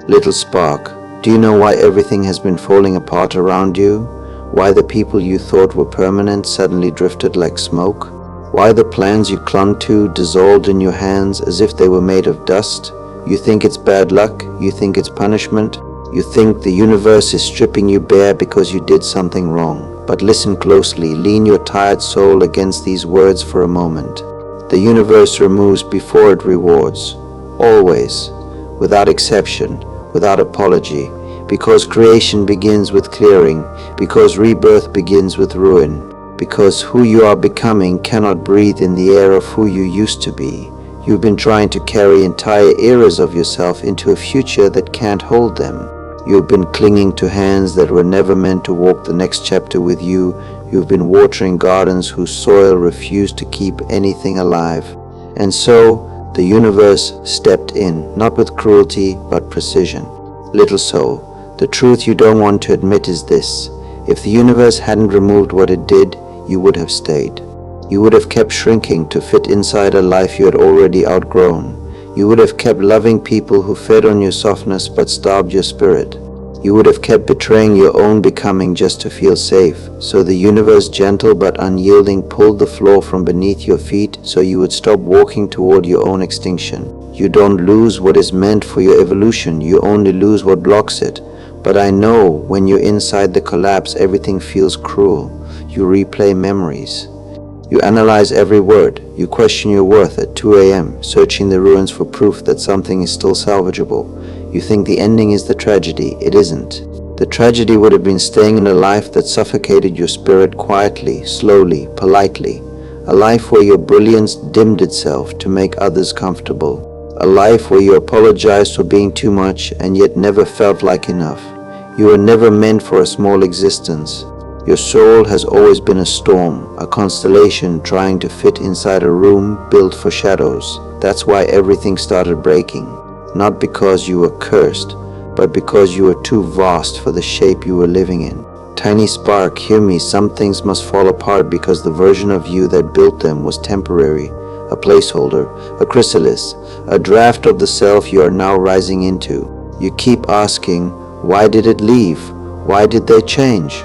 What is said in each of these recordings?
Little spark, do you know why everything has been falling apart around you? Why the people you thought were permanent suddenly drifted like smoke? Why the plans you clung to dissolved in your hands as if they were made of dust? You think it's bad luck, you think it's punishment, you think the universe is stripping you bare because you did something wrong. But listen closely, lean your tired soul against these words for a moment. The universe removes before it rewards, always, without exception, without apology, because creation begins with clearing, because rebirth begins with ruin, because who you are becoming cannot breathe in the air of who you used to be. You've been trying to carry entire eras of yourself into a future that can't hold them. You've been clinging to hands that were never meant to walk the next chapter with you. You've been watering gardens whose soil refused to keep anything alive. And so, the universe stepped in, not with cruelty, but precision. Little soul, the truth you don't want to admit is this. If the universe hadn't removed what it did, you would have stayed. You would have kept shrinking to fit inside a life you had already outgrown. You would have kept loving people who fed on your softness but starved your spirit. You would have kept betraying your own becoming just to feel safe. So the universe, gentle but unyielding, pulled the floor from beneath your feet so you would stop walking toward your own extinction. You don't lose what is meant for your evolution, you only lose what blocks it. But I know when you're inside the collapse, everything feels cruel. You replay memories. You analyze every word. You question your worth at 2 a.m., searching the ruins for proof that something is still salvageable. You think the ending is the tragedy. It isn't. The tragedy would have been staying in a life that suffocated your spirit quietly, slowly, politely. A life where your brilliance dimmed itself to make others comfortable. A life where you apologized for being too much and yet never felt like enough. You were never meant for a small existence. Your soul has always been a storm, a constellation trying to fit inside a room built for shadows. That's why everything started breaking. Not because you were cursed, but because you were too vast for the shape you were living in. Tiny spark, hear me, some things must fall apart because the version of you that built them was temporary, a placeholder, a chrysalis, a draft of the self you are now rising into. You keep asking, why did it leave? Why did they change?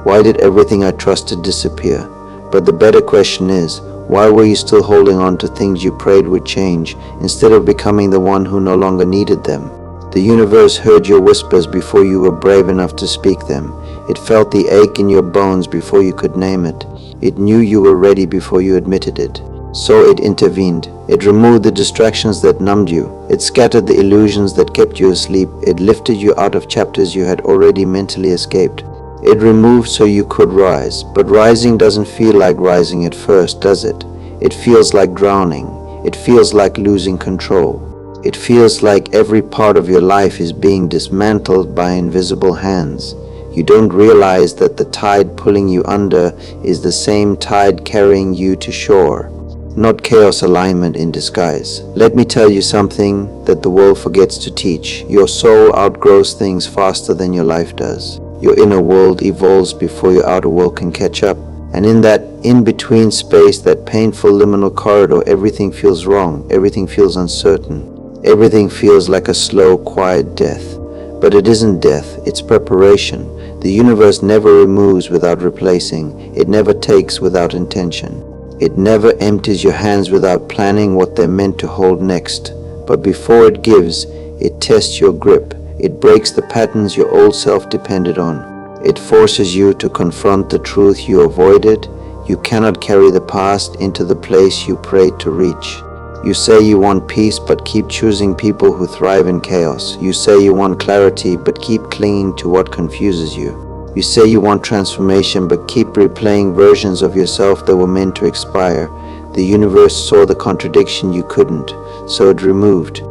Why did everything I trusted disappear? But the better question is, why were you still holding on to things you prayed would change, instead of becoming the one who no longer needed them? The universe heard your whispers before you were brave enough to speak them. It felt the ache in your bones before you could name it. It knew you were ready before you admitted it. So it intervened. It removed the distractions that numbed you. It scattered the illusions that kept you asleep. It lifted you out of chapters you had already mentally escaped. It removed so you could rise, but rising doesn't feel like rising at first, does it? It feels like drowning. It feels like losing control. It feels like every part of your life is being dismantled by invisible hands. You don't realize that the tide pulling you under is the same tide carrying you to shore, not chaos alignment in disguise. Let me tell you something that the world forgets to teach. Your soul outgrows things faster than your life does. Your inner world evolves before your outer world can catch up. And in that in-between space, that painful liminal corridor, everything feels wrong, everything feels uncertain, everything feels like a slow, quiet death. But it isn't death, it's preparation. The universe never removes without replacing. It never takes without intention. It never empties your hands without planning what they're meant to hold next. But before it gives, it tests your grip. It breaks the patterns your old self depended on. It forces you to confront the truth you avoided. You cannot carry the past into the place you prayed to reach. You say you want peace, but keep choosing people who thrive in chaos. You say you want clarity, but keep clinging to what confuses you. You say you want transformation, but keep replaying versions of yourself that were meant to expire. The universe saw the contradiction you couldn't, so it removed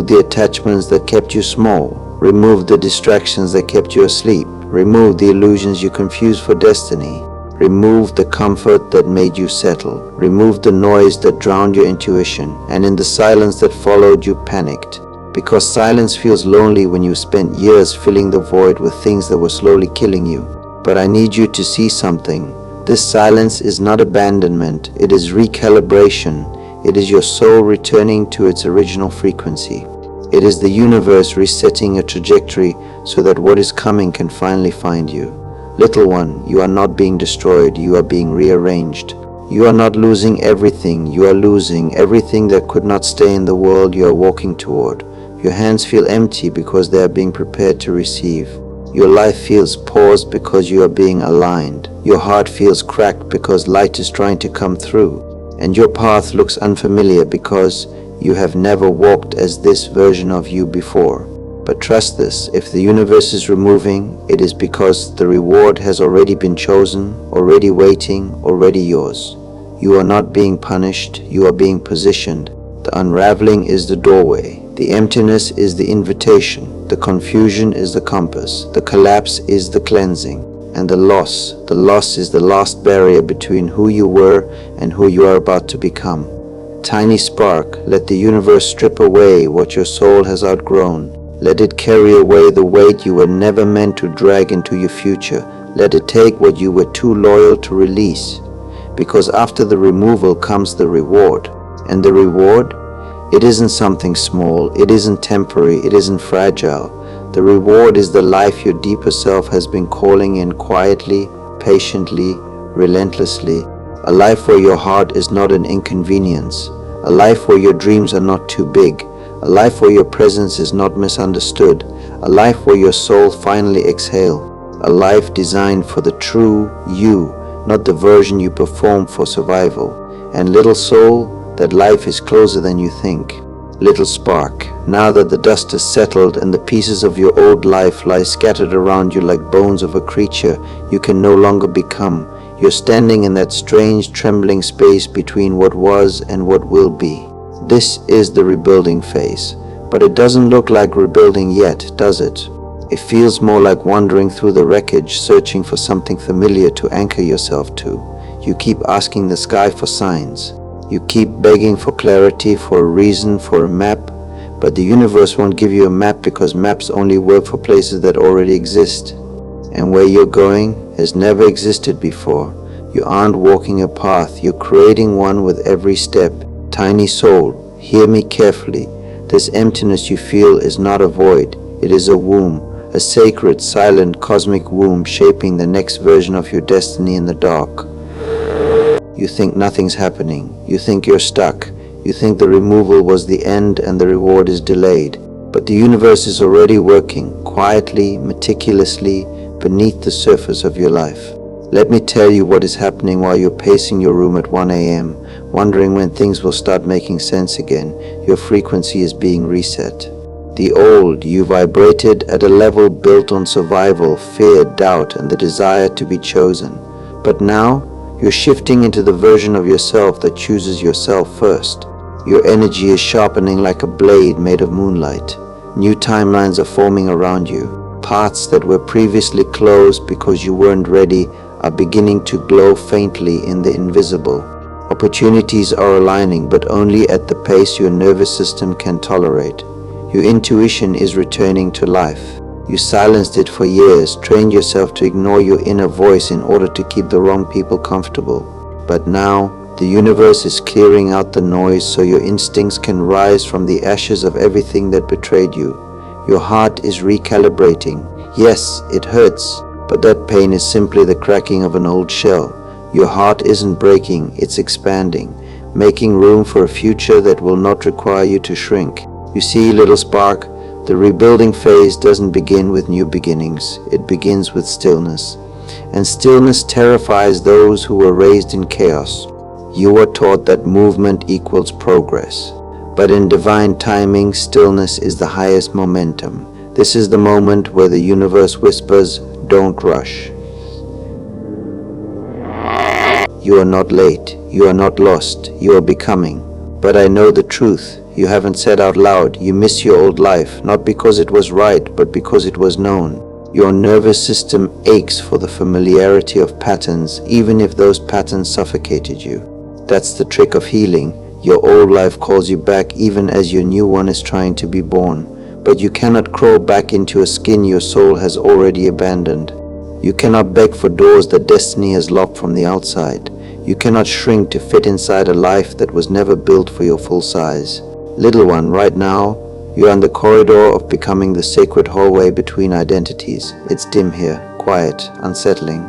the attachments that kept you small, removed the distractions that kept you asleep, removed the illusions you confused for destiny, removed the comfort that made you settle, removed the noise that drowned your intuition, and in the silence that followed you panicked. Because silence feels lonely when you spent years filling the void with things that were slowly killing you. But I need you to see something. This silence is not abandonment, it is recalibration. It is your soul returning to its original frequency. It is the universe resetting a trajectory so that what is coming can finally find you. Little one, you are not being destroyed, you are being rearranged. You are not losing everything, you are losing everything that could not stay in the world you are walking toward. Your hands feel empty because they are being prepared to receive. Your life feels paused because you are being aligned. Your heart feels cracked because light is trying to come through. And your path looks unfamiliar because you have never walked as this version of you before. But trust this, if the universe is removing, it is because the reward has already been chosen, already waiting, already yours. You are not being punished, you are being positioned. The unraveling is the doorway. The emptiness is the invitation. The confusion is the compass. The collapse is the cleansing. And the loss is the last barrier between who you were and who you are about to become. Tiny spark, let the universe strip away what your soul has outgrown. Let it carry away the weight you were never meant to drag into your future. Let it take what you were too loyal to release. Because after the removal comes the reward. And the reward? It isn't something small, it isn't temporary, it isn't fragile. The reward is the life your deeper self has been calling in quietly, patiently, relentlessly. A life where your heart is not an inconvenience. A life where your dreams are not too big. A life where your presence is not misunderstood. A life where your soul finally exhales. A life designed for the true you, not the version you perform for survival. And little soul, that life is closer than you think. Little spark, now that the dust has settled and the pieces of your old life lie scattered around you like bones of a creature you can no longer become, you're standing in that strange trembling space between what was and what will be. This is the rebuilding phase, but it doesn't look like rebuilding yet, does it? It feels more like wandering through the wreckage, searching for something familiar to anchor yourself to. You keep asking the sky for signs. You keep begging for clarity, for a reason, for a map, but the universe won't give you a map because maps only work for places that already exist. And where you're going has never existed before. You aren't walking a path, you're creating one with every step. Tiny soul, hear me carefully. This emptiness you feel is not a void, it is a womb, a sacred, silent, cosmic womb shaping the next version of your destiny in the dark. You think nothing's happening. You think you're stuck. You think the removal was the end and the reward is delayed. But the universe is already working, quietly, meticulously, beneath the surface of your life. Let me tell you what is happening while you're pacing your room at 1 a.m., wondering when things will start making sense again. Your frequency is being reset. The old you vibrated at a level built on survival, fear, doubt, and the desire to be chosen. But now, you're shifting into the version of yourself that chooses yourself first. Your energy is sharpening like a blade made of moonlight. New timelines are forming around you. Paths that were previously closed because you weren't ready are beginning to glow faintly in the invisible. Opportunities are aligning, but only at the pace your nervous system can tolerate. Your intuition is returning to life. You silenced it for years, trained yourself to ignore your inner voice in order to keep the wrong people comfortable. But now, the universe is clearing out the noise so your instincts can rise from the ashes of everything that betrayed you. Your heart is recalibrating. Yes, it hurts, but that pain is simply the cracking of an old shell. Your heart isn't breaking, it's expanding, making room for a future that will not require you to shrink. You see, little spark, the rebuilding phase doesn't begin with new beginnings, it begins with stillness. And stillness terrifies those who were raised in chaos. You are taught that movement equals progress. But in divine timing, stillness is the highest momentum. This is the moment where the universe whispers, "Don't rush." You are not late, you are not lost, you are becoming. But I know the truth. You haven't said out loud, you miss your old life, not because it was right, but because it was known. Your nervous system aches for the familiarity of patterns, even if those patterns suffocated you. That's the trick of healing. Your old life calls you back even as your new one is trying to be born. But you cannot crawl back into a skin your soul has already abandoned. You cannot beg for doors that destiny has locked from the outside. You cannot shrink to fit inside a life that was never built for your full size. Little one, right now, You are in the corridor of becoming, the sacred hallway between identities. It's dim here, quiet, unsettling.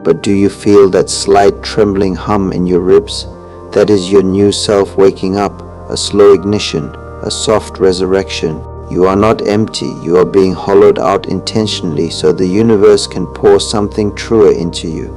But do you feel that slight trembling hum in your ribs? That is your new self waking up, a slow ignition, a soft resurrection. You are not empty, you are being hollowed out intentionally so the universe can pour something truer into you.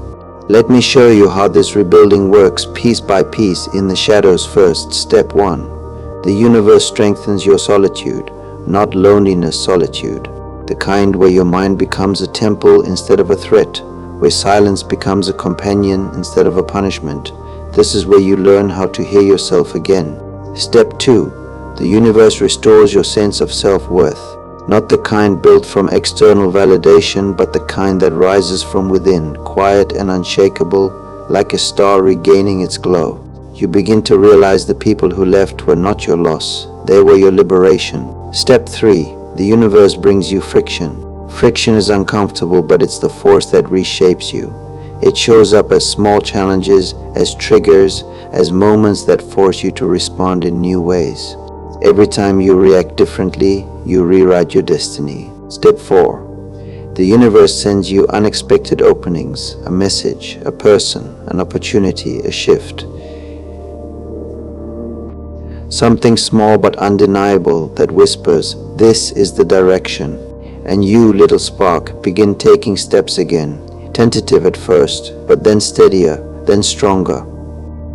Let me show you how this rebuilding works piece by piece in the shadows first. Step 1. The universe strengthens your solitude, not loneliness solitude. The kind where your mind becomes a temple instead of a threat, where silence becomes a companion instead of a punishment. This is where you learn how to hear yourself again. Step 2. The universe restores your sense of self-worth. Not the kind built from external validation, but the kind that rises from within, quiet and unshakable, like a star regaining its glow. You begin to realize the people who left were not your loss, they were your liberation. Step 3. The universe brings you friction. Friction is uncomfortable, but it's the force that reshapes you. It shows up as small challenges, as triggers, as moments that force you to respond in new ways. Every time you react differently, you rewrite your destiny. Step 4. The universe sends you unexpected openings, a message, a person, an opportunity, a shift. Something small but undeniable that whispers, "This is the direction." And you, little spark, begin taking steps again, tentative at first, but then steadier, then stronger.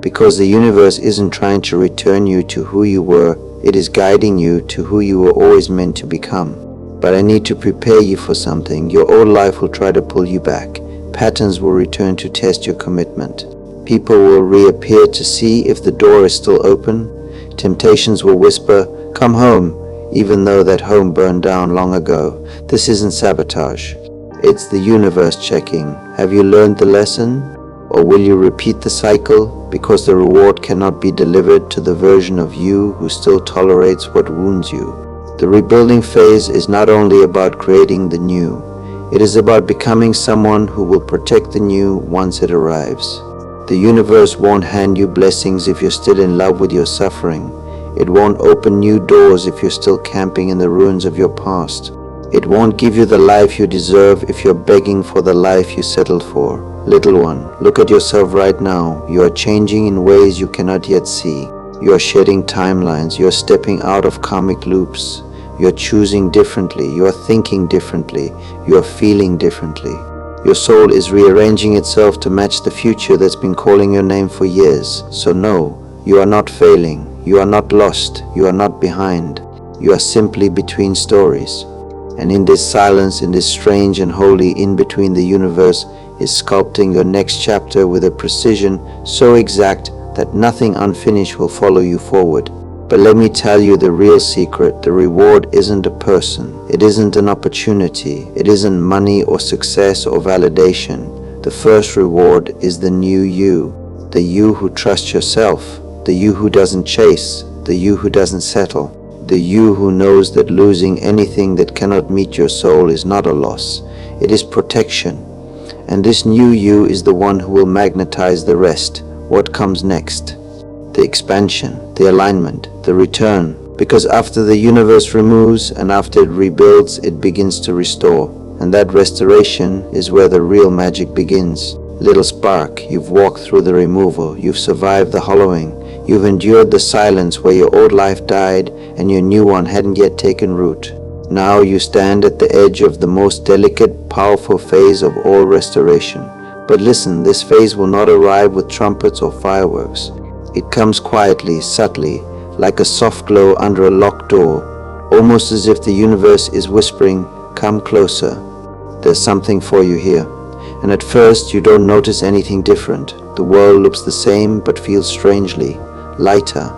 Because the universe isn't trying to return you to who you were, it is guiding you to who you were always meant to become. But I need to prepare you for something. Your old life will try to pull you back. Patterns will return to test your commitment. People will reappear to see if the door is still open. Temptations will whisper, "Come home," even though that home burned down long ago. This isn't sabotage. It's the universe checking. Have you learned the lesson? Or will you repeat the cycle? Because the reward cannot be delivered to the version of you who still tolerates what wounds you. The rebuilding phase is not only about creating the new, it is about becoming someone who will protect the new once it arrives. The universe won't hand you blessings if you're still in love with your suffering. It won't open new doors if you're still camping in the ruins of your past. It won't give you the life you deserve if you're begging for the life you settled for. Little one, look at yourself right now. You are changing in ways you cannot yet see. You are shedding timelines. You are stepping out of karmic loops. You are choosing differently. You are thinking differently. You are feeling differently. Your soul is rearranging itself to match the future that's been calling your name for years. So no, you are not failing. You are not lost. You are not behind. You are simply between stories. And in this silence, in this strange and holy in-between, the universe is sculpting your next chapter with a precision so exact that nothing unfinished will follow you forward. But let me tell you the real secret. The reward isn't a person. It isn't an opportunity. It isn't money or success or validation. The first reward is the new you. The you who trusts yourself. The you who doesn't chase. The you who doesn't settle. The you who knows that losing anything that cannot meet your soul is not a loss. It is protection. And this new you is the one who will magnetize the rest. What comes next? The expansion, the alignment, the return. Because after the universe removes and after it rebuilds, it begins to restore. And that restoration is where the real magic begins. Little spark, you've walked through the removal. You've survived the hollowing. You've endured the silence where your old life died and your new one hadn't yet taken root. Now you stand at the edge of the most delicate, powerful phase of all restoration. But listen, this phase will not arrive with trumpets or fireworks. It comes quietly, subtly, like a soft glow under a locked door, almost as if the universe is whispering, "Come closer. There's something for you here." And at first you don't notice anything different. The world looks the same but feels strangely lighter,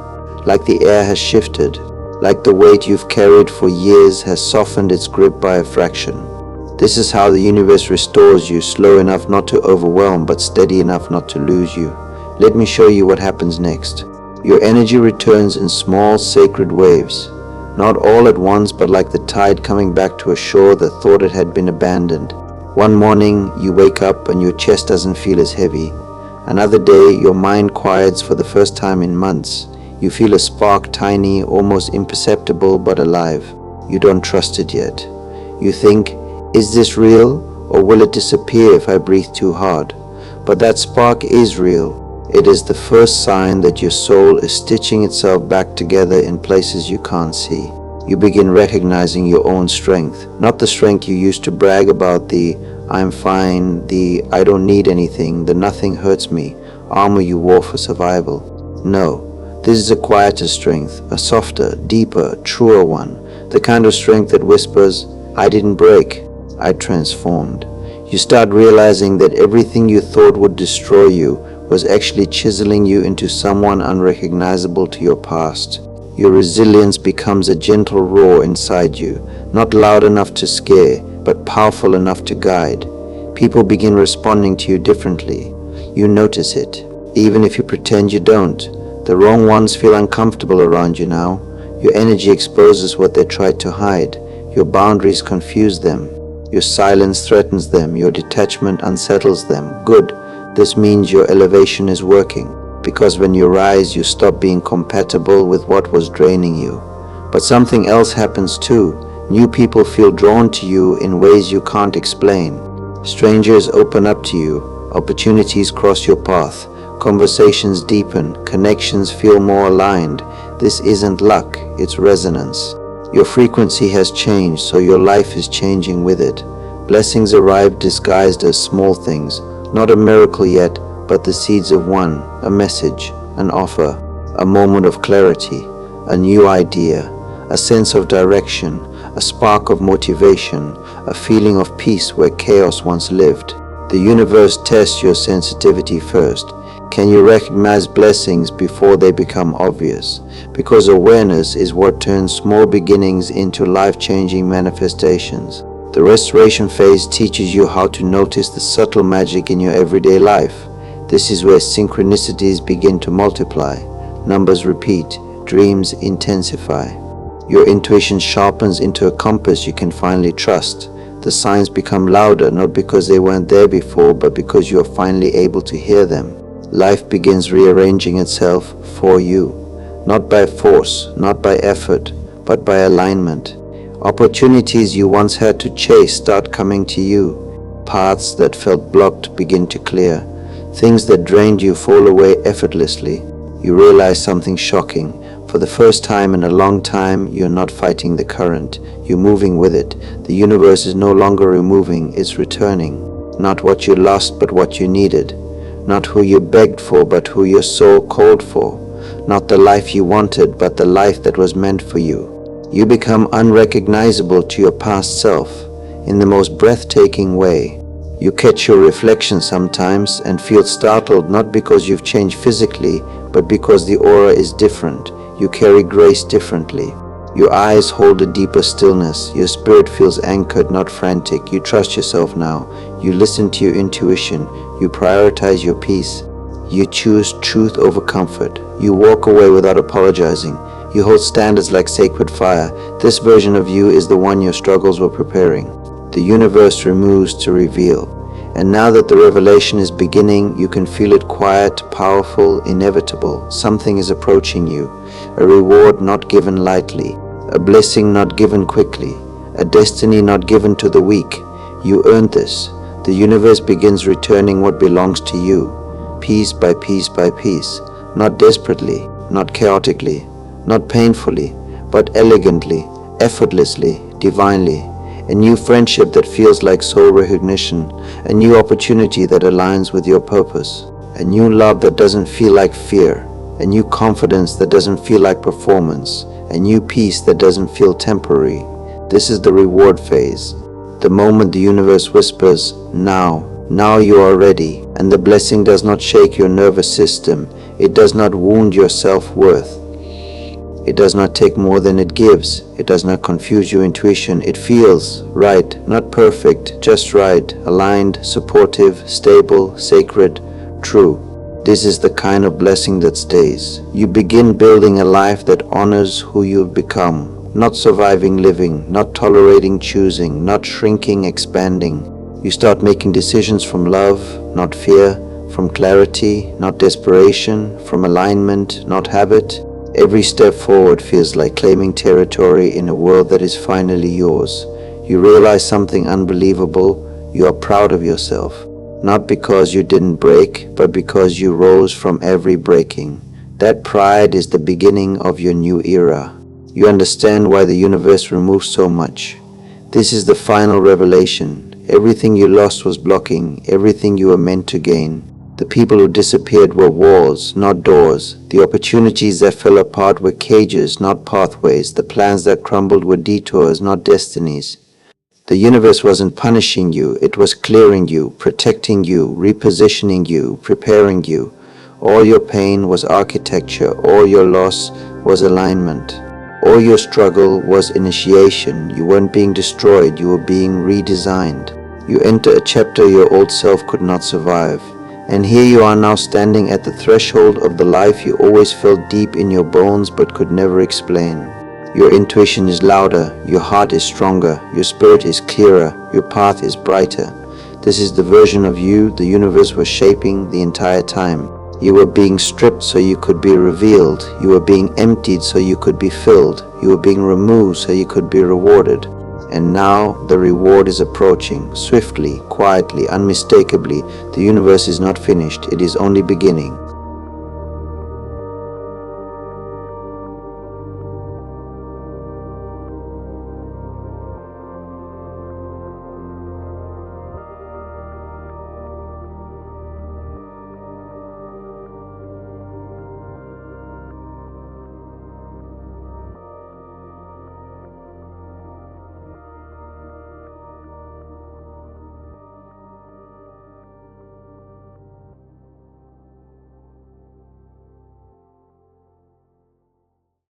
like the air has shifted, like the weight you've carried for years has softened its grip by a fraction. This is how the universe restores you, slow enough not to overwhelm but steady enough not to lose you. Let me show you what happens next. Your energy returns in small sacred waves, not all at once but like the tide coming back to a shore that thought it had been abandoned. One morning you wake up and your chest doesn't feel as heavy. Another day your mind quiets for the first time in months. You feel a spark, tiny, almost imperceptible, but alive. You don't trust it yet. You think, is this real, or will it disappear if I breathe too hard? But that spark is real. It is the first sign that your soul is stitching itself back together in places you can't see. You begin recognizing your own strength, not the strength you used to brag about, the I'm fine, the I don't need anything, the nothing hurts me armor you wore for survival. No, this is a quieter strength, a softer, deeper, truer one, the kind of strength that whispers, I didn't break, I transformed. You start realizing that everything you thought would destroy you was actually chiseling you into someone unrecognizable to your past. Your resilience becomes a gentle roar inside you, not loud enough to scare, but powerful enough to guide. People begin responding to you differently. You notice it, even if you pretend you don't. The wrong ones feel uncomfortable around you now. Your energy exposes what they tried to hide. Your boundaries confuse them. Your silence threatens them. Your detachment unsettles them. Good. This means your elevation is working. Because when you rise, you stop being compatible with what was draining you. But something else happens too. New people feel drawn to you in ways you can't explain. Strangers open up to you. Opportunities cross your path. Conversations deepen. Connections feel more aligned. This isn't luck, it's resonance. Your frequency has changed, so your life is changing with it. Blessings arrive disguised as small things. Not a miracle yet, but the seeds of one, a message, an offer, a moment of clarity, a new idea, a sense of direction, a spark of motivation, a feeling of peace where chaos once lived. The universe tests your sensitivity first. Can you recognize blessings before they become obvious? Because awareness is what turns small beginnings into life-changing manifestations. The restoration phase teaches you how to notice the subtle magic in your everyday life. This is where synchronicities begin to multiply, numbers repeat, dreams intensify. Your intuition sharpens into a compass you can finally trust. The signs become louder, not because they weren't there before, but because you are finally able to hear them. Life begins rearranging itself for you, not by force, not by effort, but by alignment. Opportunities you once had to chase start coming to you. Paths that felt blocked begin to clear. Things that drained you fall away effortlessly. You realize something shocking. For the first time in a long time, you're not fighting the current. You're moving with it. The universe is no longer removing, it's returning. Not what you lost, but what you needed. Not who you begged for, but who your soul called for. Not the life you wanted, but the life that was meant for you. You become unrecognizable to your past self in the most breathtaking way. You catch your reflection sometimes and feel startled, not because you've changed physically, but because the aura is different. You carry grace differently. Your eyes hold a deeper stillness. Your spirit feels anchored, not frantic. You trust yourself now. You listen to your intuition. You prioritize your peace. You choose truth over comfort. You walk away without apologizing. You hold standards like sacred fire. This version of you is the one your struggles were preparing. The universe removes to reveal. And now that the revelation is beginning, you can feel it quiet, powerful, inevitable. Something is approaching you. A reward not given lightly. A blessing not given quickly. A destiny not given to the weak. You earned this. The universe begins returning what belongs to you. Piece by piece by piece. Not desperately, not chaotically, not painfully, but elegantly, effortlessly, divinely. A new friendship that feels like soul recognition, a new opportunity that aligns with your purpose, a new love that doesn't feel like fear, a new confidence that doesn't feel like performance, a new peace that doesn't feel temporary. This is the reward phase. The moment the universe whispers, now you are ready, and the blessing does not shake your nervous system, it does not wound your self-worth. It does not take more than it gives. It does not confuse your intuition. It feels right, not perfect, just right, aligned, supportive, stable, sacred, true. This is the kind of blessing that stays. You begin building a life that honors who you've become, not surviving living, not tolerating choosing, not shrinking, expanding. You start making decisions from love, not fear, from clarity, not desperation, from alignment, not habit. Every step forward feels like claiming territory in a world that is finally yours. You realize something unbelievable. You are proud of yourself. Not because you didn't break, but because you rose from every breaking. That pride is the beginning of your new era. You understand why the universe removes so much. This is the final revelation. Everything you lost was blocking everything you were meant to gain. The people who disappeared were walls, not doors. The opportunities that fell apart were cages, not pathways. The plans that crumbled were detours, not destinies. The universe wasn't punishing you, it was clearing you, protecting you, repositioning you, preparing you. All your pain was architecture, all your loss was alignment. All your struggle was initiation. You weren't being destroyed, you were being redesigned. You enter a chapter your old self could not survive. And here you are now standing at the threshold of the life you always felt deep in your bones but could never explain. Your intuition is louder, your heart is stronger, your spirit is clearer, your path is brighter. This is the version of you the universe was shaping the entire time. You were being stripped so you could be revealed. You were being emptied so you could be filled. You were being removed so you could be rewarded. And now the reward is approaching, swiftly, quietly, unmistakably. The universe is not finished, it is only beginning.